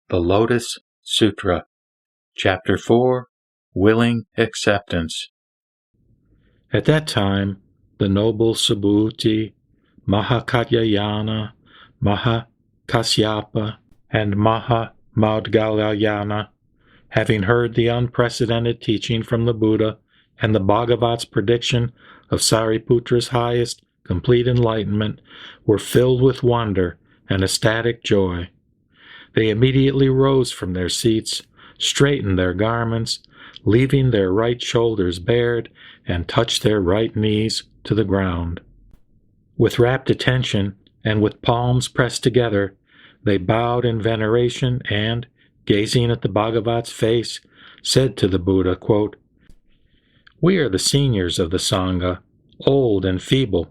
The Lotus Sutra, Chapter 4, Willing Acceptance. At that time, the noble Subhuti, Mahakatyayana, Mahakasyapa, and Mahamudgalayana, having heard the unprecedented teaching from the Buddha and the Bhagavat's prediction of Sariputra's highest complete enlightenment, were filled with wonder and ecstatic joy. They immediately rose from their seats, straightened their garments, leaving their right shoulders bared, and touched their right knees to the ground. With rapt attention and with palms pressed together, they bowed in veneration and, gazing at the Bhagavat's face, said to the Buddha, quote, "We are the seniors of the Sangha, old and feeble.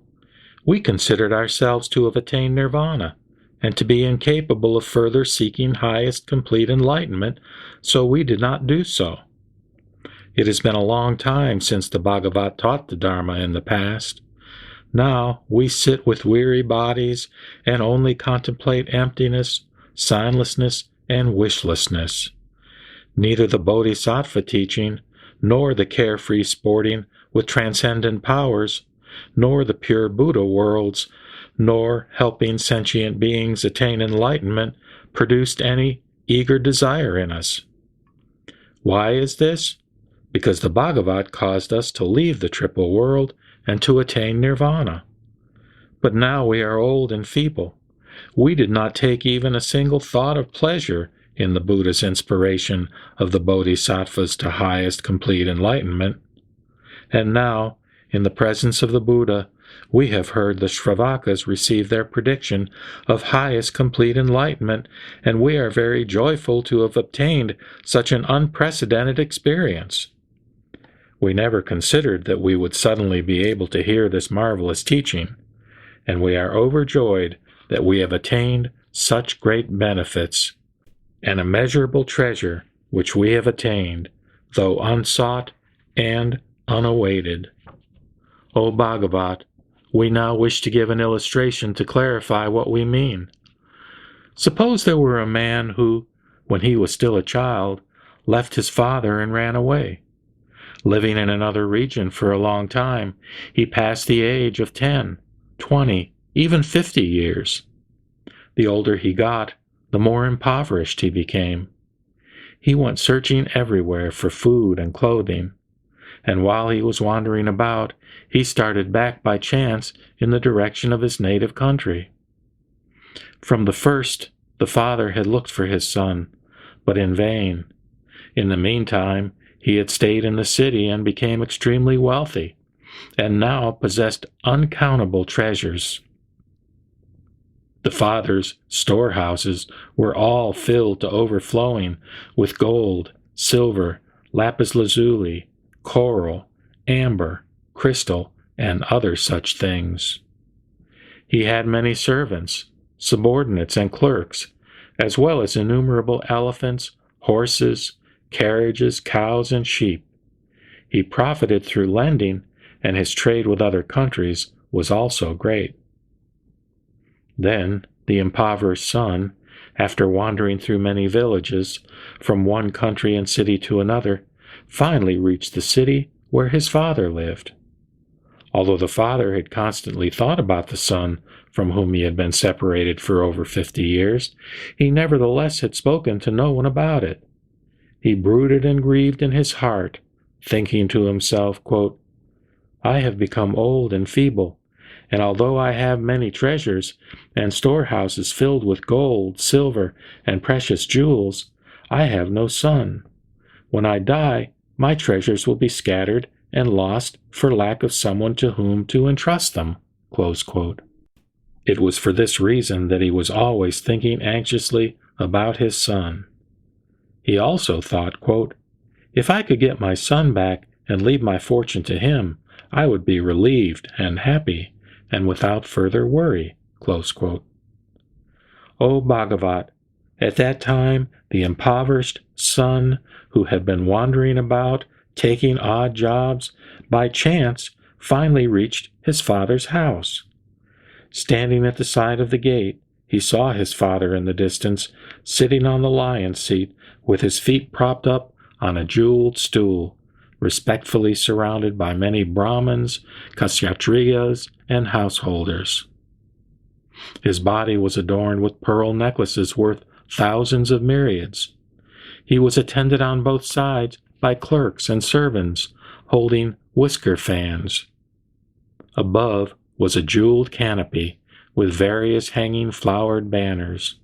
We considered ourselves to have attained nirvana, and to be incapable of further seeking highest complete enlightenment, so we did not do so. It has been a long time since the Bhagavat taught the Dharma in the past. Now we sit with weary bodies and only contemplate emptiness, signlessness, and wishlessness. Neither the Bodhisattva teaching, nor the carefree sporting with transcendent powers, nor the pure Buddha worlds, nor helping sentient beings attain enlightenment produced any eager desire in us. Why is this? Because the Bhagavat caused us to leave the triple world and to attain nirvana. But now we are old and feeble. We did not take even a single thought of pleasure in the Buddha's inspiration of the Bodhisattvas to highest complete enlightenment. And now, in the presence of the Buddha, we have heard the Shravakas receive their prediction of highest complete enlightenment, and we are very joyful to have obtained such an unprecedented experience. We never considered that we would suddenly be able to hear this marvelous teaching, and we are overjoyed that we have attained such great benefits, an immeasurable treasure which we have attained, though unsought and unawaited. O Bhagavat, we now wish to give an illustration to clarify what we mean. Suppose there were a man who, when he was still a child, left his father and ran away. Living in another region for a long time, he passed the age of 10, 20, even 50 years. The older he got, the more impoverished he became. He went searching everywhere for food and clothing, and while he was wandering about, he started back by chance in the direction of his native country. From the first, the father had looked for his son, but in vain. In the meantime, he had stayed in the city and became extremely wealthy, and now possessed uncountable treasures. The father's storehouses were all filled to overflowing with gold, silver, lapis lazuli, coral, amber, crystal, and other such things. He had many servants, subordinates, and clerks, as well as innumerable elephants, horses, carriages, cows, and sheep. He profited through lending, and his trade with other countries was also great. Then the impoverished son, after wandering through many villages, from one country and city to another, finally reached the city where his father lived. Although the father had constantly thought about the son from whom he had been separated for over 50 years, he nevertheless had spoken to no one about it. He brooded and grieved in his heart, thinking to himself, quote, "I have become old and feeble, and although I have many treasures and storehouses filled with gold, silver, and precious jewels, I have no son. When I die, my treasures will be scattered and lost for lack of someone to whom to entrust them." Close quote. It was for this reason that he was always thinking anxiously about his son. He also thought, quote, "If I could get my son back and leave my fortune to him, I would be relieved and happy and without further worry." Close quote. O Bhagavat, at that time the impoverished son who had been wandering about, taking odd jobs, by chance finally reached his father's house. Standing at the side of the gate, he saw his father in the distance, sitting on the lion's seat with his feet propped up on a jeweled stool, respectfully surrounded by many Brahmins, Kshatriyas, and householders. His body was adorned with pearl necklaces worth thousands of myriads. He was attended on both sides by clerks and servants holding whisker fans. Above was a jeweled canopy with various hanging flowered banners.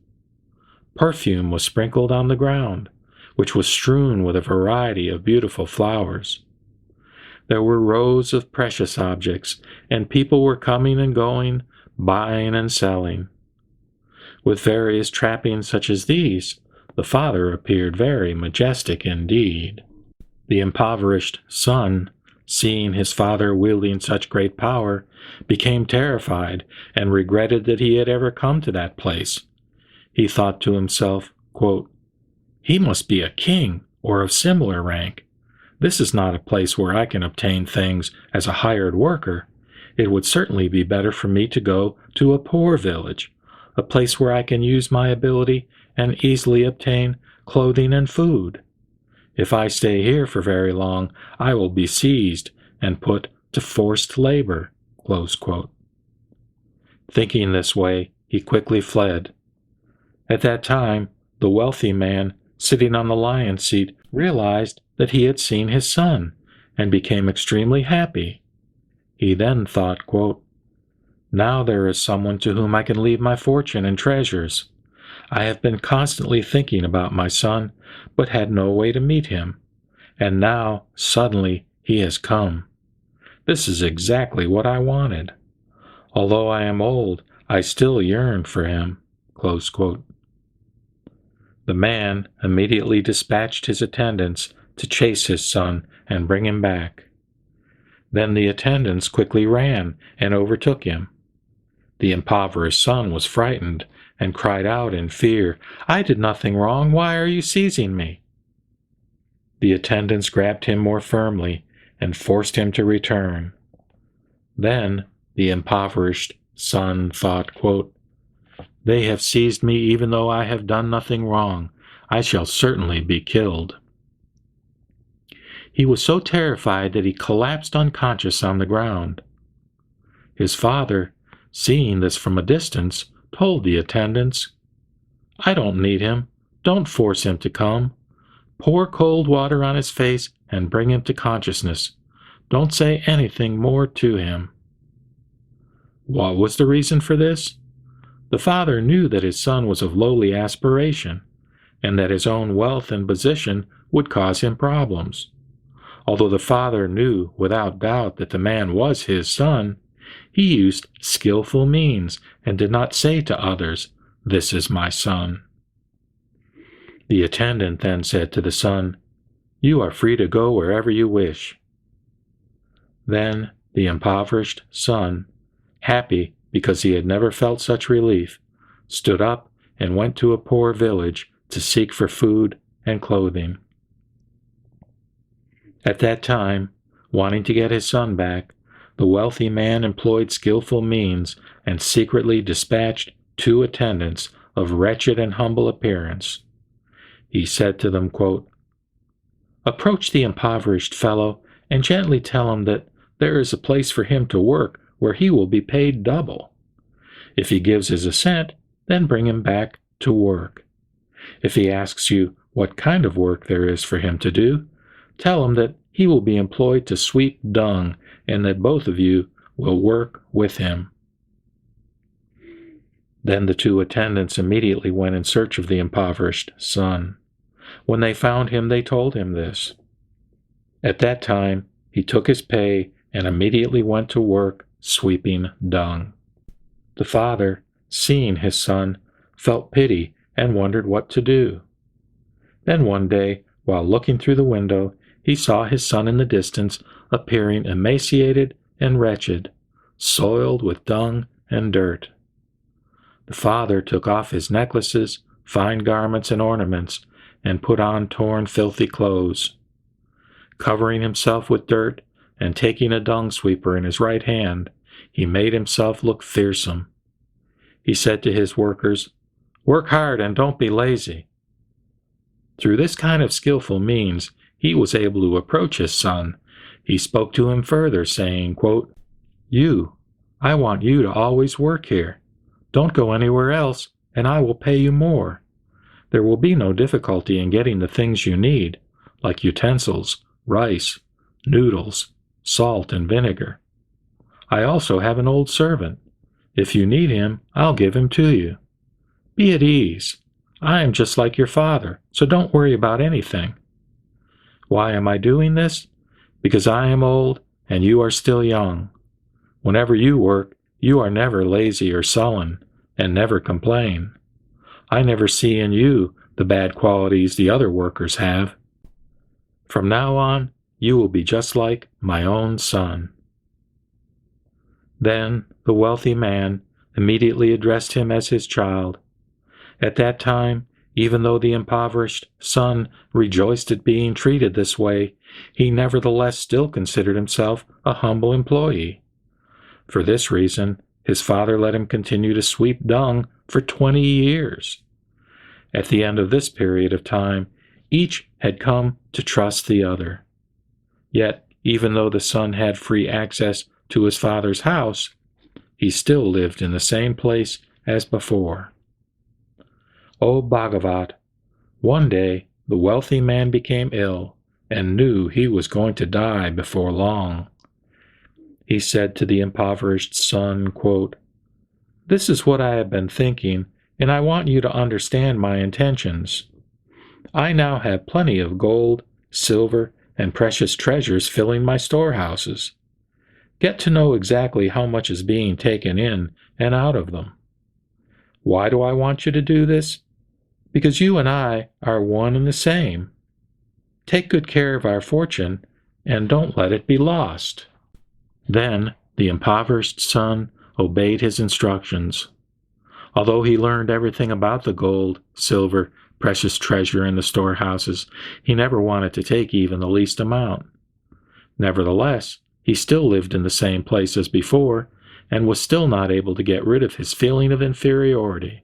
Perfume was sprinkled on the ground, which was strewn with a variety of beautiful flowers. There were rows of precious objects, and people were coming and going, buying and selling. With various trappings such as these, the father appeared very majestic indeed. The impoverished son, seeing his father wielding such great power, became terrified and regretted that he had ever come to that place. He thought to himself, quote, "He must be a king or of similar rank. This is not a place where I can obtain things as a hired worker. It would certainly be better for me to go to a poor village, a place where I can use my ability and easily obtain clothing and food. If I stay here for very long, I will be seized and put to forced labor." Close quote. Thinking this way, he quickly fled. At that time, the wealthy man, sitting on the lion's seat, realized that he had seen his son, and became extremely happy. He then thought, quote, "Now there is someone to whom I can leave my fortune and treasures. I have been constantly thinking about my son, but had no way to meet him, and now, suddenly, he has come. This is exactly what I wanted. Although I am old, I still yearn for him." Close quote. The man immediately dispatched his attendants to chase his son and bring him back. Then the attendants quickly ran and overtook him. The impoverished son was frightened and cried out in fear, "I did nothing wrong. Why are you seizing me?" The attendants grabbed him more firmly and forced him to return. Then the impoverished son thought, quote, "They have seized me even though I have done nothing wrong. I shall certainly be killed." He was so terrified that he collapsed unconscious on the ground. His father, seeing this from a distance, told the attendants, "I don't need him. Don't force him to come. Pour cold water on his face and bring him to consciousness. Don't say anything more to him." What was the reason for this? The father knew that his son was of lowly aspiration, and that his own wealth and position would cause him problems. Although the father knew without doubt that the man was his son, he used skillful means and did not say to others, "This is my son." The attendant then said to the son, "You are free to go wherever you wish." Then the impoverished son, happy because he had never felt such relief, stood up and went to a poor village to seek for food and clothing. At that time, wanting to get his son back, the wealthy man employed skillful means and secretly dispatched 2 attendants of wretched and humble appearance. He said to them, quote, "Approach the impoverished fellow and gently tell him that there is a place for him to work where he will be paid double. If he gives his assent, then bring him back to work. If he asks you what kind of work there is for him to do, tell him that he will be employed to sweep dung and that both of you will work with him." Then the 2 attendants immediately went in search of the impoverished son. When they found him, they told him this. At that time, he took his pay and immediately went to work sweeping dung. The father, seeing his son, felt pity and wondered what to do. Then one day, while looking through the window, he saw his son in the distance, appearing emaciated and wretched, soiled with dung and dirt. The father took off his necklaces, fine garments, and ornaments, and put on torn, filthy clothes. Covering himself with dirt, and taking a dung sweeper in his right hand, he made himself look fearsome. he said to his workers, "Work hard and don't be lazy." Through this kind of skillful means, he was able to approach his son. He spoke to him further, saying, quote, I want you to always work here. Don't go anywhere else, and I will pay you more. There will be no difficulty in getting the things you need, like utensils, rice, noodles, salt, and vinegar. I also have an old servant. If you need him, I'll give him to you. Be at ease. I am just like your father, so don't worry about anything. Why am I doing this? Because I am old and you are still young. Whenever you work, you are never lazy or sullen, and never complain. I never see in you the bad qualities the other workers have. From now on, you will be just like my own son. Then the wealthy man immediately addressed him as his child. At that time, even though the impoverished son rejoiced at being treated this way, he nevertheless still considered himself a humble employee. For this reason, his father let him continue to sweep dung for 20 years. At the end of this period of time, each had come to trust the other. Yet, even though the son had free access to his father's house, he still lived in the same place as before. O Bhagavat, one day the wealthy man became ill and knew he was going to die before long. He said to the impoverished son, quote, This is what I have been thinking, and I want you to understand my intentions. I now have plenty of gold, silver, and precious treasures filling my storehouses. Get to know exactly how much is being taken in and out of them. Why do I want you to do this? Because you and I are one and the same. Take good care of our fortune, and don't let it be lost. Then the impoverished son obeyed his instructions. Although he learned everything about the gold, silver, precious treasure in the storehouses, he never wanted to take even the least amount. Nevertheless, he still lived in the same place as before, and was still not able to get rid of his feeling of inferiority.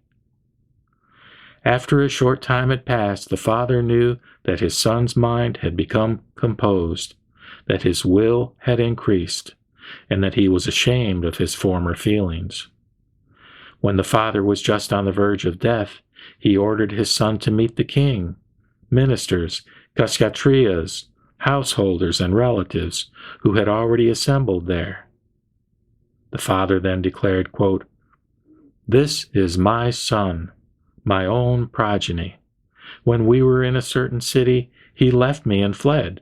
After a short time had passed, the father knew that his son's mind had become composed, that his will had increased, and that he was ashamed of his former feelings. When the father was just on the verge of death, he ordered his son to meet the king, ministers, Kshatriyas, householders, and relatives who had already assembled there. The father then declared, quote, This is my son, my own progeny. When we were in a certain city, he left me and fled.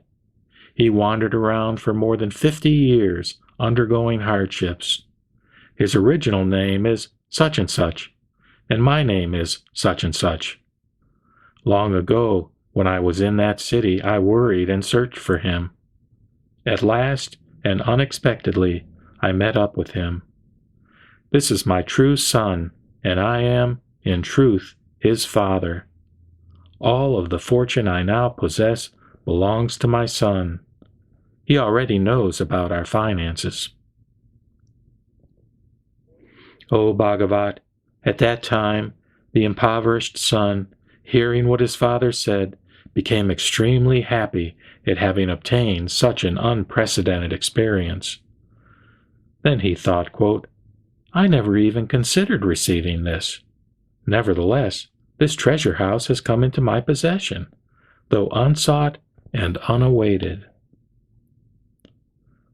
He wandered around for more than 50 years, undergoing hardships. His original name is such and such, and my name is such and such. Long ago, when I was in that city, I worried and searched for him. At last, and unexpectedly, I met up with him. This is my true son, and I am, in truth, his father. All of the fortune I now possess belongs to my son. He already knows about our finances. O Bhagavat, at that time, the impoverished son, hearing what his father said, became extremely happy at having obtained such an unprecedented experience. Then he thought, quote, I never even considered receiving this. Nevertheless, this treasure house has come into my possession, though unsought and unawaited.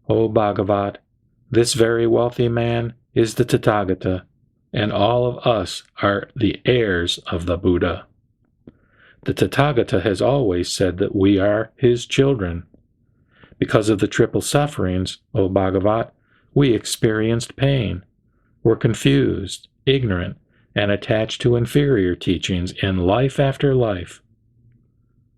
O Bhagavat, this very wealthy man is the Tathagata, and all of us are the heirs of the Buddha. The Tathagata has always said that we are his children. Because of the triple sufferings, O Bhagavat, we experienced pain, were confused, ignorant, and attached to inferior teachings in life after life.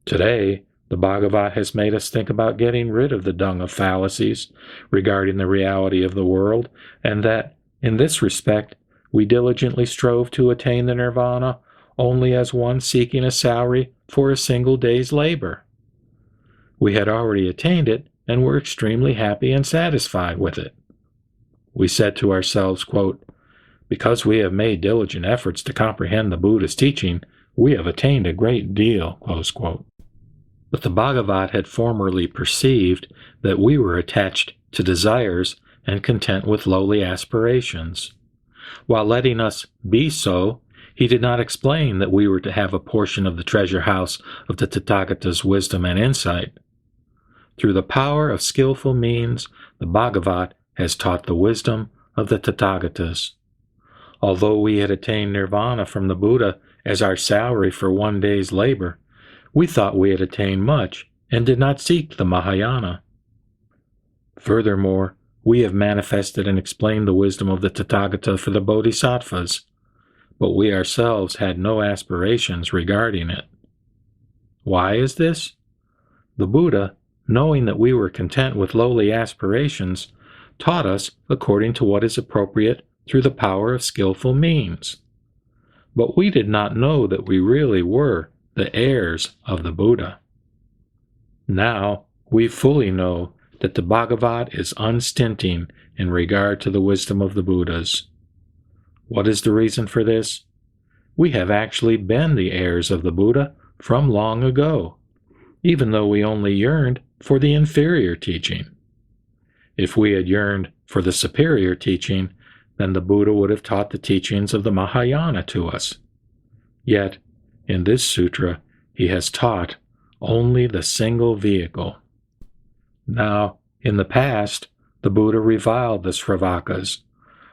Today, the Bhagavat has made us think about getting rid of the dung of fallacies regarding the reality of the world, and that, in this respect, we diligently strove to attain the nirvana only as one seeking a salary for a single day's labor. We had already attained it and were extremely happy and satisfied with it. We said to ourselves, quote, Because we have made diligent efforts to comprehend the Buddha's teaching, we have attained a great deal." Close quote. But the Bhagavat had formerly perceived that we were attached to desires and content with lowly aspirations. While letting us be so, he did not explain that we were to have a portion of the treasure house of the Tathagata's wisdom and insight. Through the power of skillful means, the Bhagavat has taught the wisdom of the Tathagatas. Although we had attained nirvana from the Buddha as our salary for one day's labor, we thought we had attained much and did not seek the Mahayana. Furthermore, we have manifested and explained the wisdom of the Tathagata for the Bodhisattvas, but we ourselves had no aspirations regarding it. Why is this? The Buddha, knowing that we were content with lowly aspirations, taught us according to what is appropriate through the power of skillful means. But we did not know that we really were the heirs of the Buddha. Now we fully know that the Bhagavat is unstinting in regard to the wisdom of the Buddhas. What is the reason for this? We have actually been the heirs of the Buddha from long ago, even though we only yearned for the inferior teaching. If we had yearned for the superior teaching, then the Buddha would have taught the teachings of the Mahayana to us. Yet, in this sutra, he has taught only the single vehicle. Now, in the past, the Buddha reviled the Sravakas,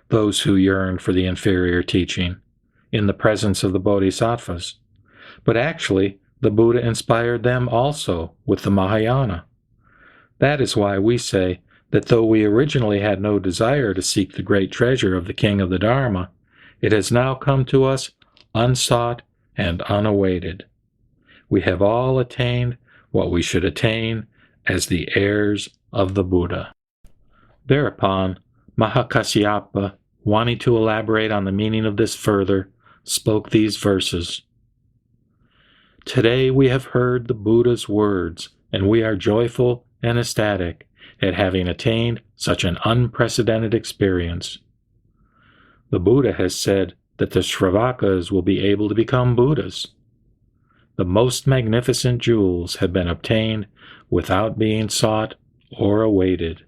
those who yearned for the inferior teaching, in the presence of the Bodhisattvas. But actually, the Buddha inspired them also with the Mahayana. That is why we say that though we originally had no desire to seek the great treasure of the King of the Dharma, it has now come to us unsought and unawaited. We have all attained what we should attain as the heirs of the Buddha. Thereupon, Mahakasyapa, wanting to elaborate on the meaning of this further, spoke these verses. Today we have heard the Buddha's words, and we are joyful and ecstatic at having attained such an unprecedented experience. The Buddha has said that the Sravakas will be able to become Buddhas. The most magnificent jewels have been obtained without being sought or awaited.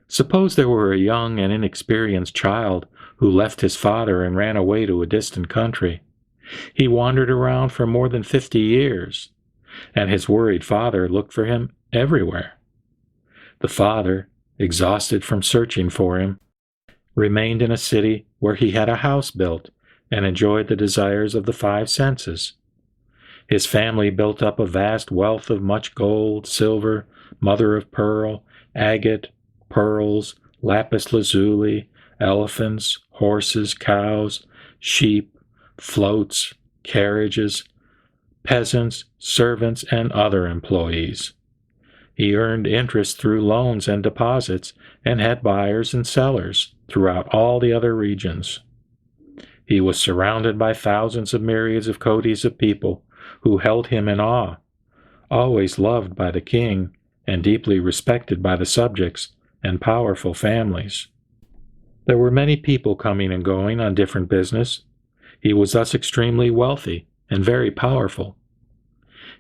Suppose there were a young and inexperienced child who left his father and ran away to a distant country. He wandered around for more than 50 years, and his worried father looked for him everywhere. The father, exhausted from searching for him, remained in a city where he had a house built and enjoyed the desires of the 5 senses. His family built up a vast wealth of much gold, silver, mother of pearl, agate, pearls, lapis lazuli, elephants, horses, cows, sheep, floats, carriages, peasants, servants, and other employees. He earned interest through loans and deposits and had buyers and sellers throughout all the other regions. He was surrounded by thousands of myriads of kotis of people who held him in awe, always loved by the king and deeply respected by the subjects and powerful families. There were many people coming and going on different business. He was thus extremely wealthy and very powerful.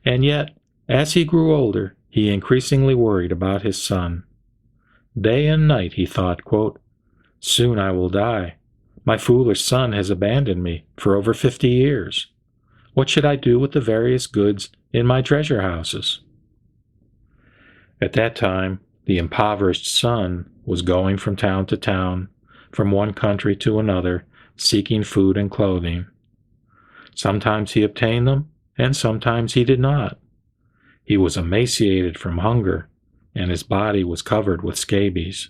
And yet, as he grew older, he increasingly worried about his son. Day and night he thought, quote, "Soon I will die. My foolish son has abandoned me for over 50 years. What should I do with the various goods in my treasure houses?" At that time, the impoverished son was going from town to town, from one country to another, seeking food and clothing. Sometimes he obtained them, and sometimes he did not. He was emaciated from hunger, and his body was covered with scabies.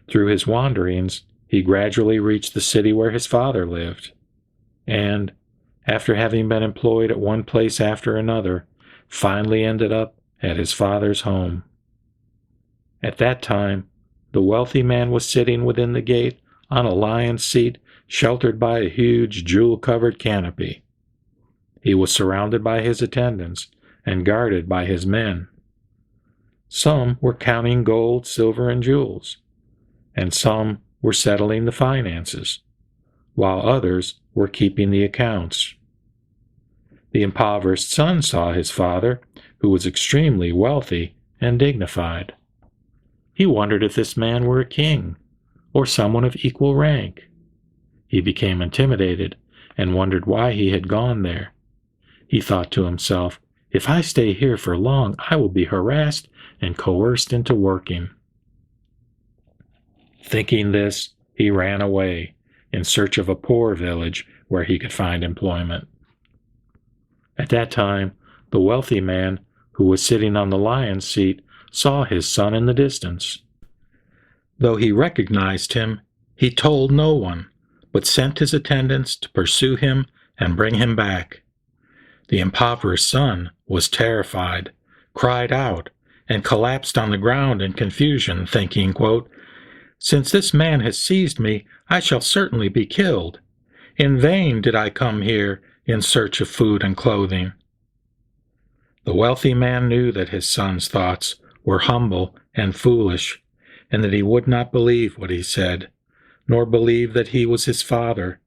Through his wanderings, he gradually reached the city where his father lived, and, after having been employed at one place after another, finally ended up at his father's home. At that time, the wealthy man was sitting within the gate on a lion's seat sheltered by a huge jewel-covered canopy. He was surrounded by his attendants and guarded by his men. Some were counting gold, silver, and jewels, and some were settling the finances, while others were keeping the accounts. The impoverished son saw his father, who was extremely wealthy and dignified. He wondered if this man were a king, or someone of equal rank. He became intimidated and wondered why he had gone there. He thought to himself, "If I stay here for long, I will be harassed and coerced into working." Thinking this, he ran away in search of a poor village where he could find employment. At that time, the wealthy man, who was sitting on the lion's seat, saw his son in the distance. Though he recognized him, he told no one, but sent his attendants to pursue him and bring him back. The impoverished son was terrified, cried out, and collapsed on the ground in confusion, thinking, quote, "Since this man has seized me, I shall certainly be killed. In vain did I come here in search of food and clothing." The wealthy man knew that his son's thoughts were humble and foolish, and that he would not believe what he said, nor believe that he was his father.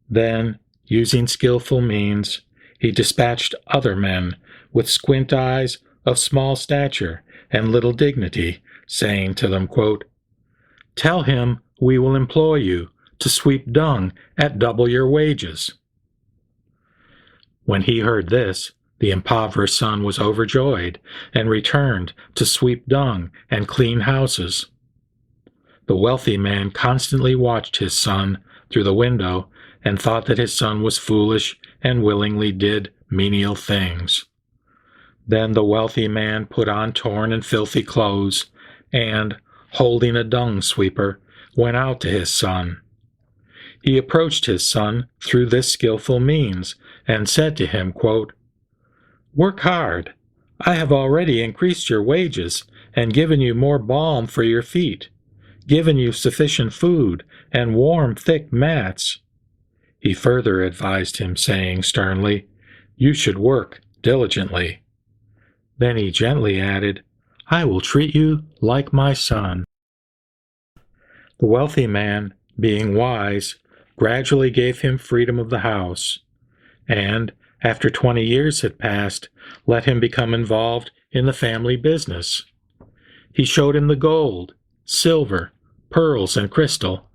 Then, using skillful means, he dispatched other men with squint eyes, of small stature and little dignity, saying to them, quote, "Tell him we will employ you to sweep dung at double your wages." When he heard this, the impoverished son was overjoyed and returned to sweep dung and clean houses. The wealthy man constantly watched his son through the window and thought that his son was foolish and willingly did menial things. Then the wealthy man put on torn and filthy clothes and, holding a dung sweeper, went out to his son. He approached his son through this skillful means and said to him, quote, "Work hard. I have already increased your wages and given you more balm for your feet, given you sufficient food and warm, thick mats." He further advised him, saying sternly, "You should work diligently." Then he gently added, "I will treat you like my son." The wealthy man, being wise, gradually gave him freedom of the house, and, after 20 years had passed, let him become involved in the family business. He showed him the gold, silver, pearls, and crystal,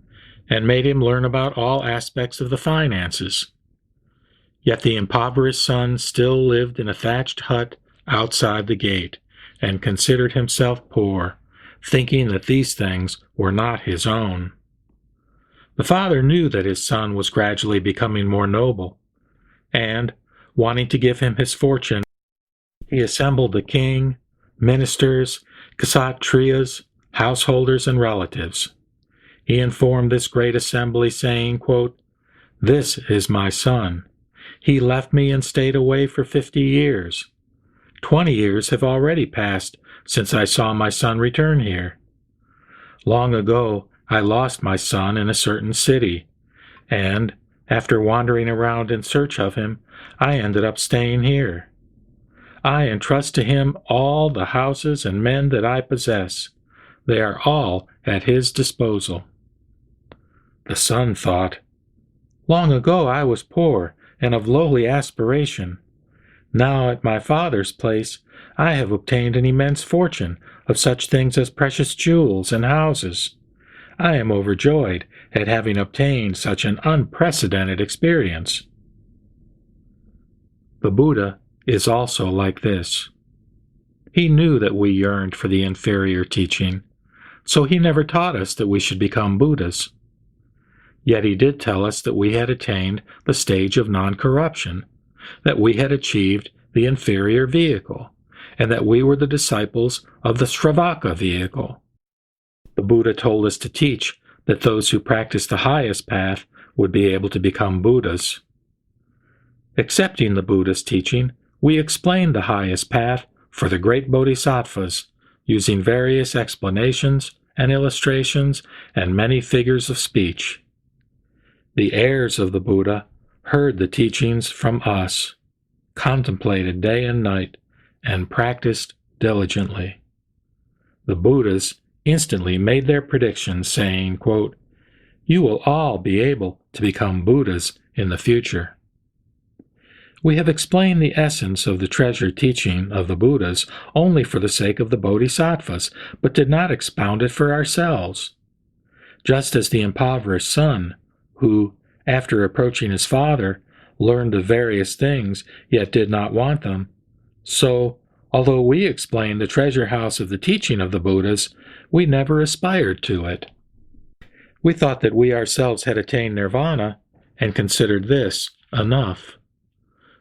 and made him learn about all aspects of the finances. Yet the impoverished son still lived in a thatched hut outside the gate, and considered himself poor, thinking that these things were not his own. The father knew that his son was gradually becoming more noble, and, wanting to give him his fortune, he assembled the king, ministers, kshatriyas, householders, and relatives. He informed this great assembly, saying, quote, "This is my son. He left me and stayed away for 50 years. 20 years have already passed since I saw my son return here. Long ago, I lost my son in a certain city, and, after wandering around in search of him, I ended up staying here. I entrust to him all the houses and men that I possess. They are all at his disposal." The son thought, "Long ago I was poor and of lowly aspiration. Now at my father's place I have obtained an immense fortune of such things as precious jewels and houses. I am overjoyed at having obtained such an unprecedented experience." The Buddha is also like this. He knew that we yearned for the inferior teaching, so he never taught us that we should become Buddhas. Yet he did tell us that we had attained the stage of non-corruption, that we had achieved the inferior vehicle, and that we were the disciples of the Sravaka vehicle. The Buddha told us to teach that those who practice the highest path would be able to become Buddhas. Accepting the Buddha's teaching, we explained the highest path for the great bodhisattvas, using various explanations and illustrations and many figures of speech. The heirs of the Buddha heard the teachings from us, contemplated day and night, and practiced diligently. The Buddhas instantly made their predictions, saying, quote, "You will all be able to become Buddhas in the future." We have explained the essence of the treasured teaching of the Buddhas only for the sake of the Bodhisattvas, but did not expound it for ourselves. Just as the impoverished son, who, after approaching his father, learned of various things, yet did not want them, so, although we explained the treasure house of the teaching of the Buddhas, we never aspired to it. We thought that we ourselves had attained nirvana, and considered this enough.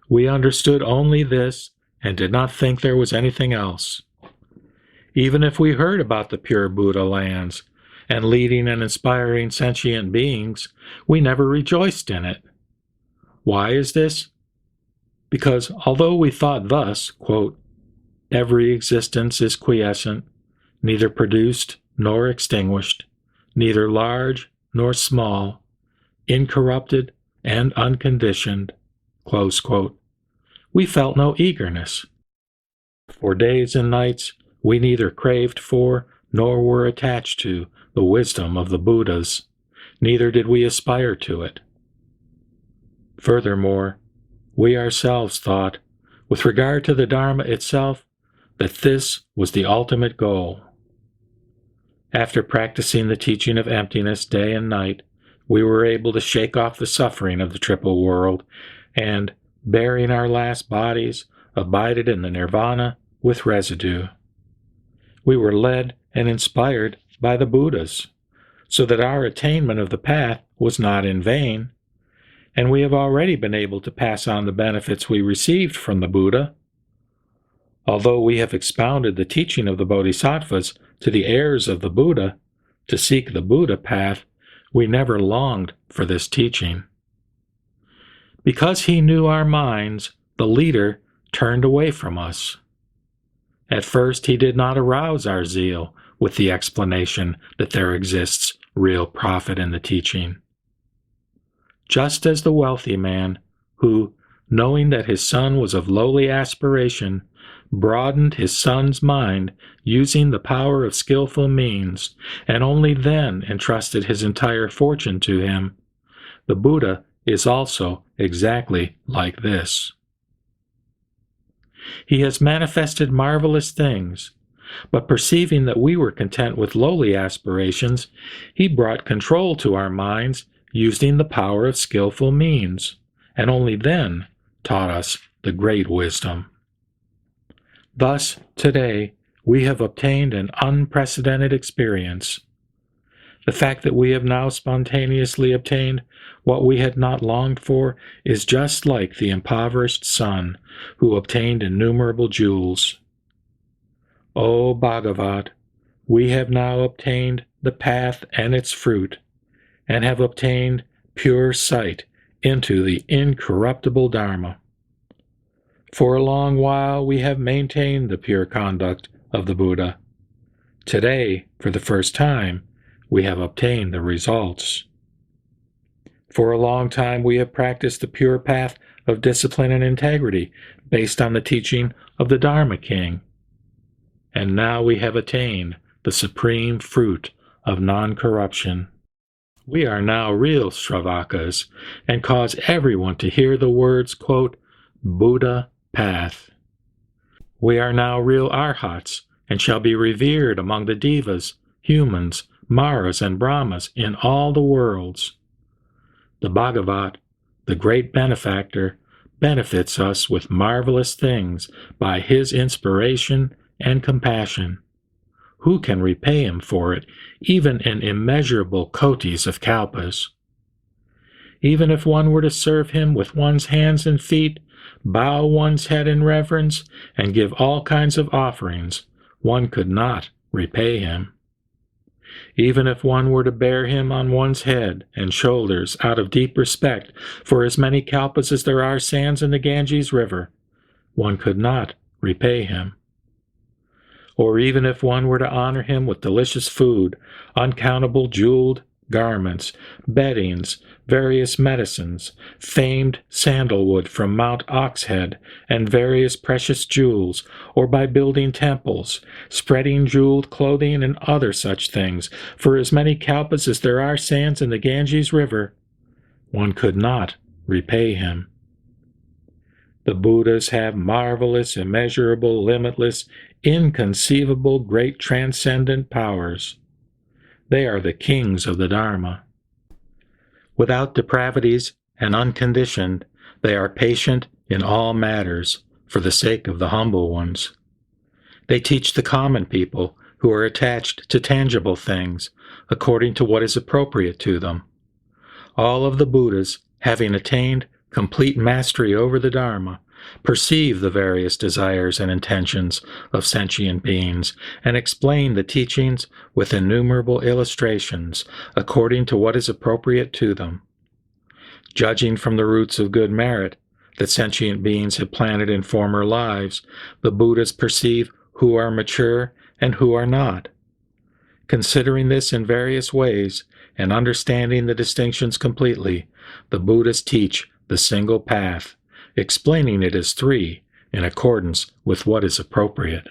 We understood only this, and did not think there was anything else. Even if we heard about the pure Buddha lands, and leading and inspiring sentient beings, we never rejoiced in it. Why is this? Because although we thought thus, quote, "Every existence is quiescent, neither produced nor extinguished, neither large nor small, incorrupted and unconditioned," close quote, we felt no eagerness. For days and nights we neither craved for nor were attached to the wisdom of the Buddhas, neither did we aspire to it. Furthermore, we ourselves thought, with regard to the Dharma itself, that this was the ultimate goal. After practicing the teaching of emptiness day and night, we were able to shake off the suffering of the triple world, and, bearing our last bodies, abided in the nirvana with residue. We were led and inspired by the Buddhas, so that our attainment of the path was not in vain, and we have already been able to pass on the benefits we received from the Buddha. Although we have expounded the teaching of the Bodhisattvas to the heirs of the Buddha to seek the Buddha path, we never longed for this teaching. Because he knew our minds, the leader turned away from us. At first he did not arouse our zeal with the explanation that there exists real profit in the teaching. Just as the wealthy man, who, knowing that his son was of lowly aspiration, broadened his son's mind using the power of skillful means, and only then entrusted his entire fortune to him, the Buddha is also exactly like this. He has manifested marvelous things, but perceiving that we were content with lowly aspirations, he brought control to our minds using the power of skillful means, and only then taught us the great wisdom. Thus, today, we have obtained an unprecedented experience. The fact that we have now spontaneously obtained what we had not longed for is just like the impoverished son who obtained innumerable jewels. O Bhagavat, we have now obtained the path and its fruit, and have obtained pure sight into the incorruptible Dharma. For a long while we have maintained the pure conduct of the Buddha. Today, for the first time, we have obtained the results. For a long time we have practiced the pure path of discipline and integrity based on the teaching of the Dharma King. And now we have attained the supreme fruit of non-corruption. We are now real Shravakas and cause everyone to hear the words, quote, Buddha path. We are now real Arhats and shall be revered among the Devas, humans, Maras, and Brahmas in all the worlds. The Bhagavat, the great benefactor, benefits us with marvelous things by his inspiration and compassion. Who can repay him for it, even in immeasurable kotis of kalpas? Even if one were to serve him with one's hands and feet, bow one's head in reverence, and give all kinds of offerings, one could not repay him. Even if one were to bear him on one's head and shoulders out of deep respect for as many kalpas as there are sands in the Ganges River, one could not repay him. Or even if one were to honor him with delicious food, uncountable jeweled, garments, beddings, various medicines, famed sandalwood from Mount Oxhead, and various precious jewels, or by building temples, spreading jeweled clothing and other such things, for as many kalpas as there are sands in the Ganges River, one could not repay him. The Buddhas have marvelous, immeasurable, limitless, inconceivable, great transcendent powers. They are the kings of the Dharma. Without depravities and unconditioned, they are patient in all matters for the sake of the humble ones. They teach the common people who are attached to tangible things according to what is appropriate to them. All of the Buddhas, having attained complete mastery over the Dharma, perceive the various desires and intentions of sentient beings and explain the teachings with innumerable illustrations according to what is appropriate to them. Judging from the roots of good merit that sentient beings have planted in former lives, the Buddhas perceive who are mature and who are not. Considering this in various ways and understanding the distinctions completely, the Buddhas teach the single path, explaining it as three in accordance with what is appropriate.